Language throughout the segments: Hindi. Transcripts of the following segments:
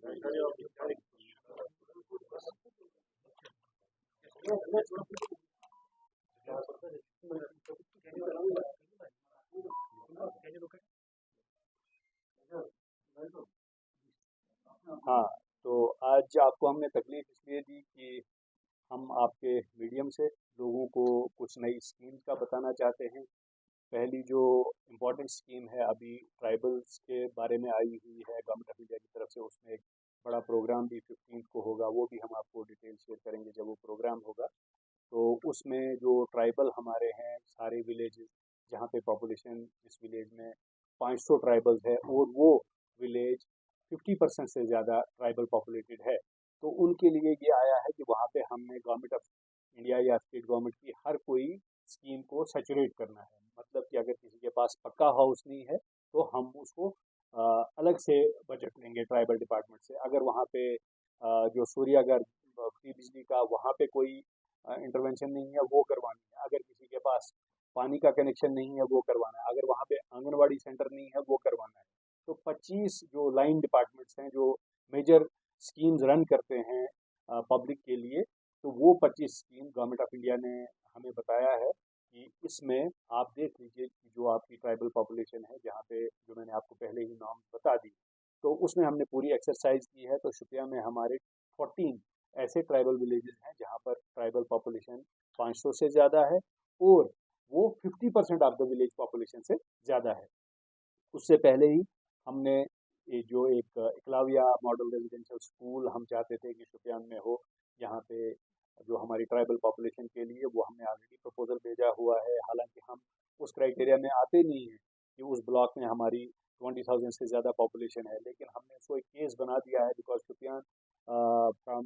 हाँ, तो आज आपको हमने तकलीफ इसलिए दी कि हम आपके मीडियम से लोगों को कुछ नई स्कीम्स का बताना चाहते हैं। पहली जो इम्पोर्टेंट स्कीम है अभी ट्राइबल्स के बारे में आई हुई है गवर्नमेंट ऑफ इंडिया की तरफ से, उसमें एक बड़ा प्रोग्राम भी 15 को होगा, वो भी हम आपको डिटेल शेयर करेंगे जब वो प्रोग्राम होगा। तो उसमें जो ट्राइबल हमारे हैं सारे विलेजेस जहाँ पे पॉपुलेशन जिस विलेज में 500 ट्राइबल्स है और वो विलेज 50% से ज़्यादा ट्राइबल पॉपुलेटेड है, तो उनके लिए ये आया है कि वहाँ पे हमने गवर्नमेंट ऑफ इंडिया या स्टेट गवर्नमेंट की हर कोई स्कीम को सैचुरेट करना है। मतलब कि अगर किसी के पास पक्का हाउस नहीं है तो हम उसको अलग से बजट लेंगे ट्राइबल डिपार्टमेंट से। अगर वहाँ पे जो सूर्यागर फ्री बिजली का वहाँ पे कोई इंटरवेंशन नहीं है वो करवानी है। अगर किसी के पास पानी का कनेक्शन नहीं है वो करवाना है। अगर वहाँ पे आंगनवाड़ी सेंटर नहीं है वो करवाना है। तो 25 जो लाइन डिपार्टमेंट्स हैं जो मेजर स्कीम्स रन करते हैं पब्लिक के लिए, तो वो 25 स्कीम गवर्नमेंट ऑफ इंडिया ने हमें बताया है कि इसमें आप देख लीजिए कि जो आपकी ट्राइबल पॉपुलेशन है जहाँ पे जो मैंने आपको पहले ही नाम बता दी, तो उसमें हमने पूरी एक्सरसाइज की है। तो शुपिया में हमारे 14 ऐसे ट्राइबल विलेजेस हैं जहाँ पर ट्राइबल पॉपुलेशन 500 से ज़्यादा है और वो 50% ऑफ द विलेज पॉपुलेशन से ज़्यादा है। उससे पहले ही हमने ये जो एक एकलव्या मॉडल रेजिडेंशियल स्कूल हम चाहते थे कि शुपियान में हो, यहाँ पे जो हमारी ट्राइबल पॉपुलेशन के लिए, वो हमने ऑलरेडी प्रपोजल भेजा हुआ है। हालांकि हम उस क्राइटेरिया में आते नहीं हैं कि उस ब्लॉक में हमारी 20,000 से ज़्यादा पॉपुलेशन है, लेकिन हमने उसको एक केस बना दिया है बिकॉज शुपियान फ्रॉम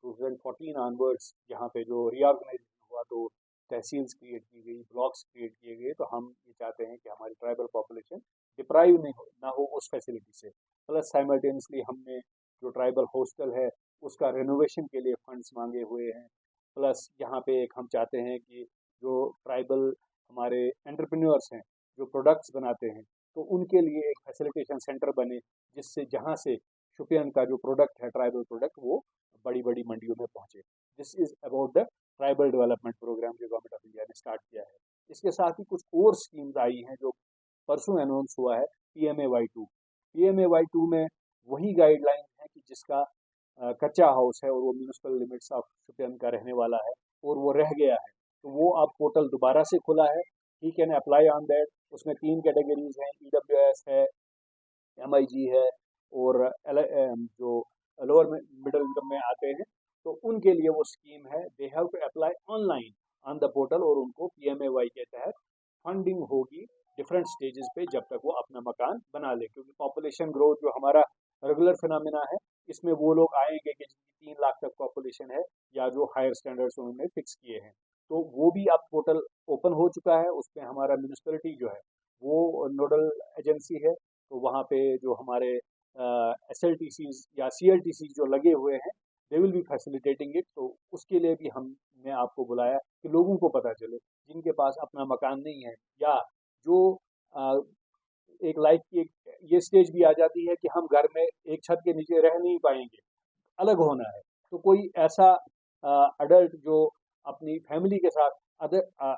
2014 ऑनवर्ड्स यहाँ पे जो रीऑर्गेनाइजेशन हुआ तो तहसील्स क्रिएट की गई, ब्लॉक्स क्रिएट किए गए, तो हम ये चाहते हैं कि हमारी ट्राइबल पॉपुलेशन डिप्राइव नहीं हो ना हो उस फैसिलिटी से। प्लस साइमल्टेनियसली हमने जो ट्राइबल हॉस्टल है उसका रेनोवेशन के लिए फंड्स मांगे हुए हैं। प्लस यहाँ पे एक हम चाहते हैं कि जो ट्राइबल हमारे एंटरप्रेन्योर्स हैं जो प्रोडक्ट्स बनाते हैं, तो उनके लिए एक फैसिलिटेशन सेंटर बने जिससे जहाँ से शुपियन का जो प्रोडक्ट है ट्राइबल प्रोडक्ट वो बड़ी बड़ी मंडियों में पहुँचे। This is about the tribal development programme जो गवर्नमेंट ऑफ इंडिया ने स्टार्ट किया है। इसके साथ ही कुछ और स्कीम्स आई हैं जो परसों अनाउंस हुआ है, PMAY2। PMAY2 में वही गाइडलाइन है कि जिसका कच्चा हाउस है और वो म्यूनिसिपल लिमिट्स ऑफ शुपियन का रहने वाला है और वो रह गया है, तो वो अब पोर्टल दोबारा से खुला है, he can apply on that. उसमें 3 कैटेगरीज हैं, EWS है, MIG है और जो लोअर मिडिल इनकम में आते हैं, तो उनके लिए वो स्कीम है। They have to apply online on the portal और उनको PMAY के तहत फंडिंग होगी डिफरेंट स्टेजेस पे जब तक वो अपना मकान बना ले। क्योंकि पॉपुलेशन ग्रोथ जो हमारा रेगुलर फिनोमिना है, इसमें वो लोग आएंगे कि जिनकी 3 लाख तक पॉपुलेशन है या जो हायर स्टैंडर्ड्स उन्होंने फिक्स किए हैं, तो वो भी अब पोर्टल ओपन हो चुका है। उसमें हमारा म्यूनिसिपैलिटी जो है वो नोडल एजेंसी है, तो वहाँ पे जो हमारे SLTCs या CLTCs जो लगे हुए हैं, दे विल बी फैसिलिटेटिंग इट। तो उसके लिए भी हमने आपको बुलाया कि लोगों को पता चले जिनके पास अपना मकान नहीं है या जो अ, एक लाइफ की एक ये स्टेज भी आ जाती है कि हम घर में एक छत के नीचे रह नहीं पाएंगे, अलग होना है। तो कोई ऐसा अडल्ट जो अपनी फैमिली के साथ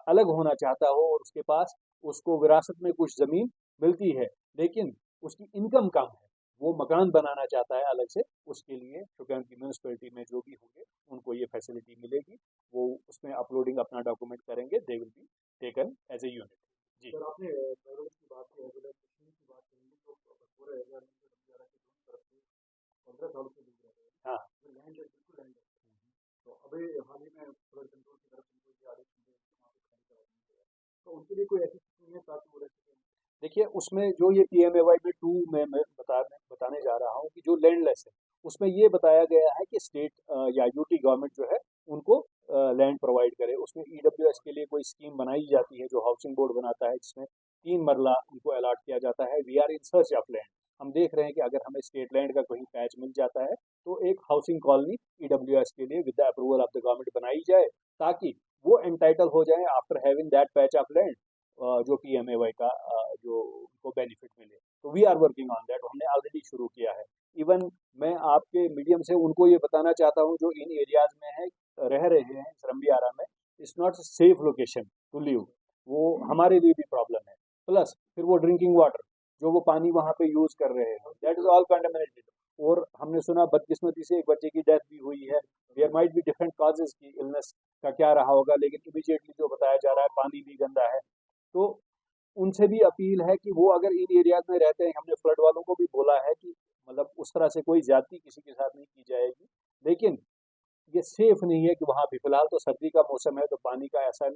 अलग होना चाहता हो और उसके पास उसको विरासत में कुछ ज़मीन मिलती है लेकिन उसकी इनकम कम है, वो मकान बनाना चाहता है अलग से, उसके लिए शुपियान की म्यूनिसिपैलिटी में जो भी होंगे उनको ये फैसिलिटी मिलेगी। वो उसमें अपलोडिंग अपना डॉक्यूमेंट करेंगे, they will be taken as a unit. जी सर आपने ट्रैवल की बात की, रेगुलेशन की बात करेंगे तो पूरे एरिया में जो बंजारा की दोनों तरफ से 15 साल से लोग रह रहे हैं, हाँ। जो लैंड है बिल्कुल लैंड है। तो अभी हाल ही में फ्लड कंट्रोल की तरफ से उनको ये आदेश मिले कि वहाँ पे खाली करा दिया गया, तो उनके लिए कोई ऐसी स्कीम है ताकि वो रह सकें? देखिए उसमें जो ये PMAY2 में मैं बताने जा रहा हूँ कि जो लैंडलेस है उसमें ये बताया गया है कि स्टेट या UT गवर्नमेंट जो है उनको लैंड प्रोवाइड करे। उसमें EWS के लिए कोई स्कीम बनाई जाती है जो हाउसिंग बोर्ड बनाता है, जिसमें 3 मरला उनको अलॉट किया जाता है। We are in search of land. हम देख रहे हैं कि अगर हमें स्टेट लैंड का कहीं पैच मिल जाता है तो एक हाउसिंग कॉलोनी EWS के लिए with the approval of the government बनाई जाए, ताकि वो एंटाइटल हो जाए after having that patch of land जो PMAY का जो उनको बेनिफिट मिले। तो we are working on that, हमने ऑलरेडी शुरू किया है। इवन मैं आपके मीडियम से उनको ये बताना चाहता हूँ जो इन एरियाज में है, रह रहे हैं श्रम्बियारा में, it's not safe location to live. वो हमारे लिए भी प्रॉब्लम है। प्लस फिर वो ड्रिंकिंग वाटर जो वो पानी वहाँ पे यूज कर रहे हैं, दैट इज ऑल कंटेमिनेटेड। और हमने सुना बदकिस्मती से एक बच्चे की डेथ भी हुई है। There might be different causes की इलनेस का क्या रहा होगा, लेकिन इमीडिएटली जो बताया जा रहा है पानी भी गंदा है। तो उनसे भी अपील है कि वो अगर इन एरियाज में रहते हैं, हमने फ्लड वालों को भी बोला है कि मतलब उस तरह से कोई ज्यादती किसी के साथ नहीं की जाएगी, लेकिन ये सेफ नहीं है कि वहाँ भी फिलहाल तो सर्दी का मौसम है तो पानी का ऐसा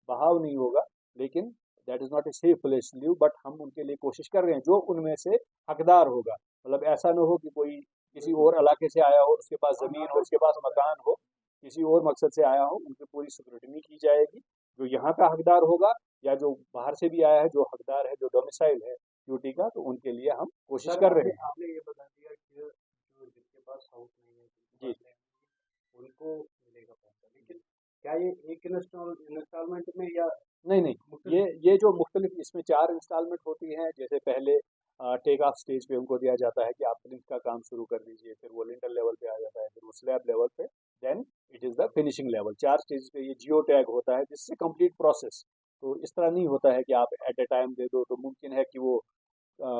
बहाव नहीं होगा, लेकिन that is not a safe place to live. But हम उनके लिए कोशिश कर रहे हैं जो उनमें से हकदार होगा। मतलब ऐसा ना हो कि कोई किसी और इलाके से आया हो, उसके पास जमीन हो, उसके पास मकान हो, किसी और मकसद से आया हो, उनकी पूरी सिक्योरिटी की जाएगी। जो यहाँ का हकदार होगा या जो बाहर से भी आया है जो हकदार है, जो डोमिसाइल है ड्यूटी का, तो उनके लिए हम कोशिश सर कर आपने रहे हैं। आपने ये बता दिया कि जो जिनके पास हाउस नहीं है, जिनके जी। पास लैंड नहीं है, उनको मिलेगा पैसा, लेकिन क्या ये एक इंस्टॉलमेंट में या नहीं नहीं, ये मुख्तलिफ? ये जो मुख्तलिफ इसमें 4 इंस्टॉलमेंट होती हैं। जैसे पहले टेक ऑफ स्टेज पे उनको दिया जाता है कि आप प्लिंथ का काम शुरू कर दीजिए, फिर वो लिंटर लेवल पे आ जाता है, फिर वो स्लैब लेवल पे, then it is the finishing level. 4 stage पे ये जियो टैग होता है, जिससे कंप्लीट प्रोसेस। तो इस तरह नहीं होता है कि आप एट ए टाइम दे दो, तो मुमकिन है कि वो अ,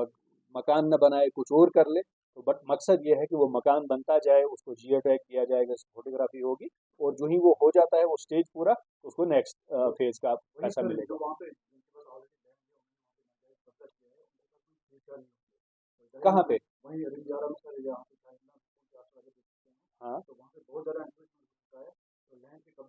मकान न बनाए कुछ और कर ले। तो बट मकसद ये है कि वो मकान बनता जाए, उसको जियो टैग किया जाएगा, फोटोग्राफी होगी, और जो ही वो हो जाता है वो स्टेज पूरा, तो उसको नेक्स्ट तो फेज का वही पैसा सर, मिलेगा। जो वहाँ पे जिनके पास ऑलरेडी लैंड है, उन्होंने वहाँ पे नाजायज कब्जा किया है, उनके पास कोई फ्यूचर नहीं है। तो इधर ही कहाँ पे? वहीं रिंजारा में सर, यहाँ पे साइड में स्कूल के आस-पास देख सकते हैं, हाँ। तो वहाँ पे बहुत ज़्यादा एनक्रोचमेंट हो चुका है। तो लैंड के कब्जे